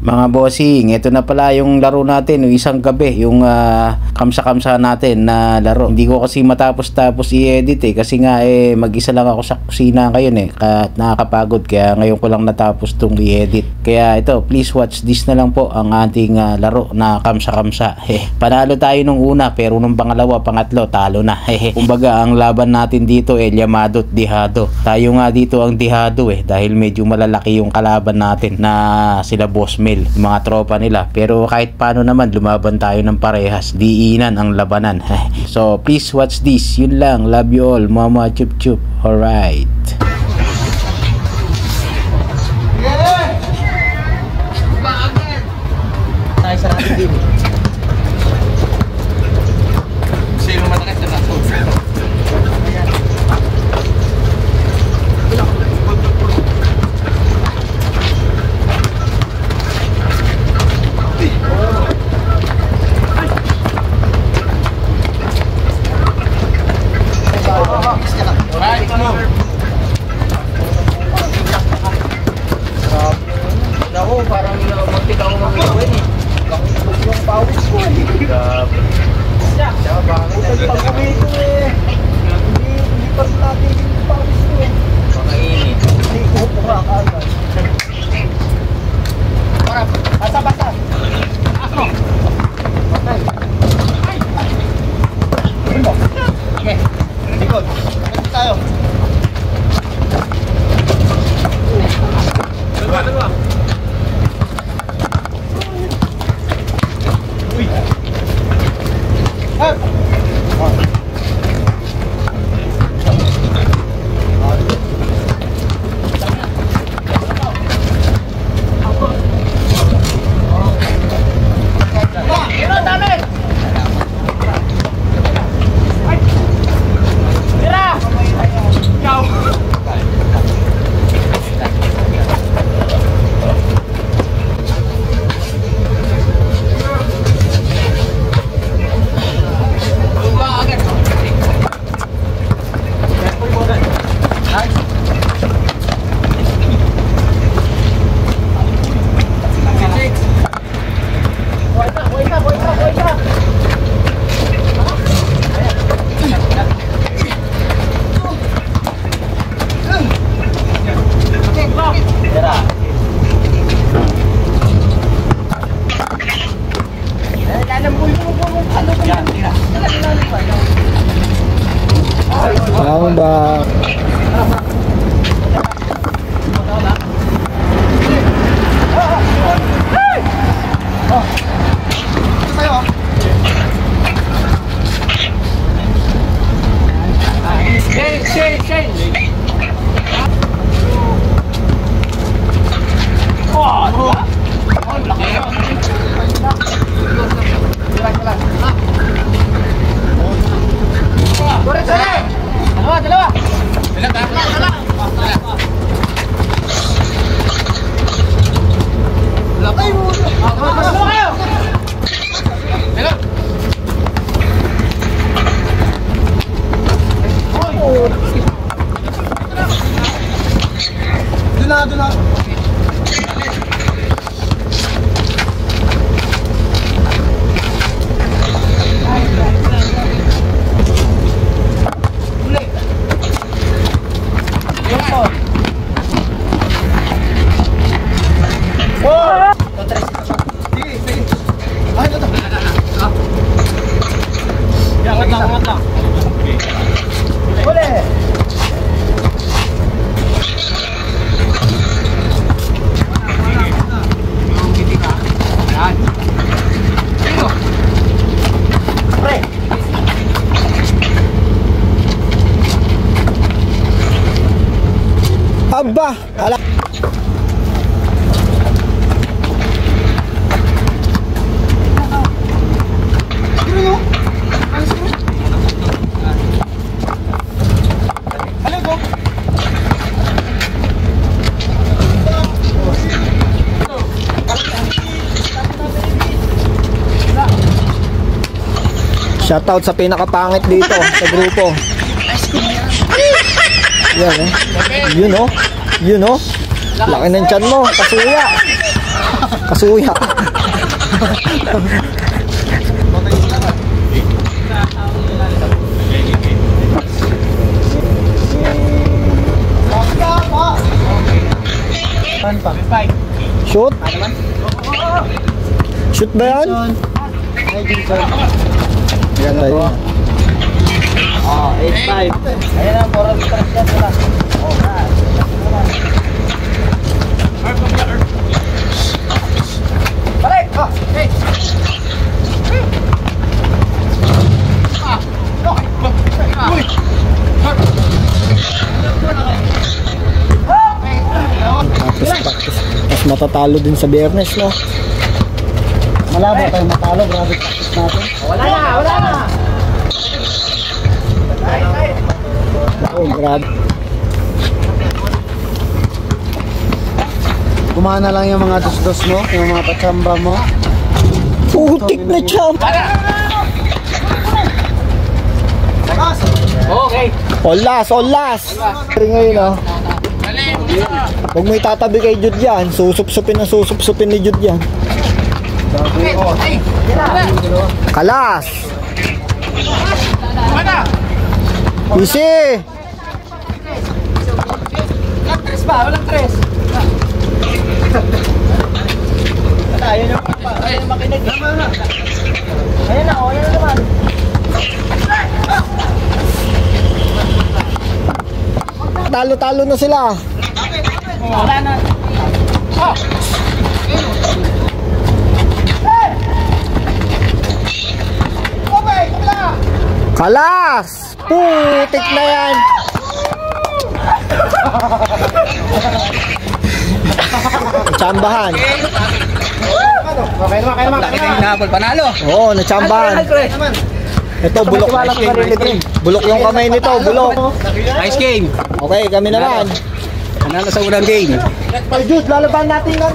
Mga bossing, ito na pala yung laro natin, yung isang gabi, yung kamsa-kamsa natin na laro. Hindi ko kasi matapos-tapos i-edit kasi nga mag-isa lang ako sa kusina ngayon at nakakapagod, kaya ngayon ko lang natapos tong i-edit. Kaya ito, please watch this na lang po ang ating laro na kamsa-kamsa. Panalo tayo nung una, pero nung pangalawa, pangatlo, talo na. Kumbaga, ang laban natin dito Llamado at Dihado. Tayo nga dito ang Dihado dahil medyo malalaki yung kalaban natin na sila Boss Mel, mga tropa nila. Pero kahit paano naman, lumaban tayo ng parehas. Diinan ang labanan. So please watch this. Yun lang. Love you all. Mama chup chup. Alright. Tayo sa natin din. Sino matakas na naso? Parang magtik ako mag-iwan yung pawis ko grabe. Siya bakit? Pag kami ito hindi pa natin yung pawis ko makainit. Hindi ko pura agad. Parang, basa-basa. Ako. Okay. Ay! Okay. Likod. Likod tayo. Dalawa. Ba? Doon na. Aba, ala. Shoutout sa pinakapangit dito sa grupo. Yan You know? Laki ng tiyan mo, kasuya. Kasuya. Shoot? Shoot ba yan? Yan tayo. 8-5. Ayan na, moral stress yan sila. Balik! Hey! Mas matatalo din sa Biyernes, no? Malabo tayo matalo, grabe practice natin. Wala na! Oh, grabe. Kumana lang yung mga dos-dos mo, yung mga patsamba mo. Putik na champ! Okay. Olas! Ngayon, oh. Huwag mo itatabi kay Jude yan. Susup-supin ni Jude yan. Kalas! Easy! Walang tres ba? Walang tres. Ayun yung makinig. Ayan na, ayan na naman. Talo-talo na sila. Wala na. Kalas! Putik na yan! Chambahan. Okay naman. Laki na yung nahabol. Panalo. Oo, nachambahan. Ito, bulok. Bulok yung kamay nito, bulok. Nice game. Okay, kami naman. Panalo sa unang game. Jude, lalaban natin ng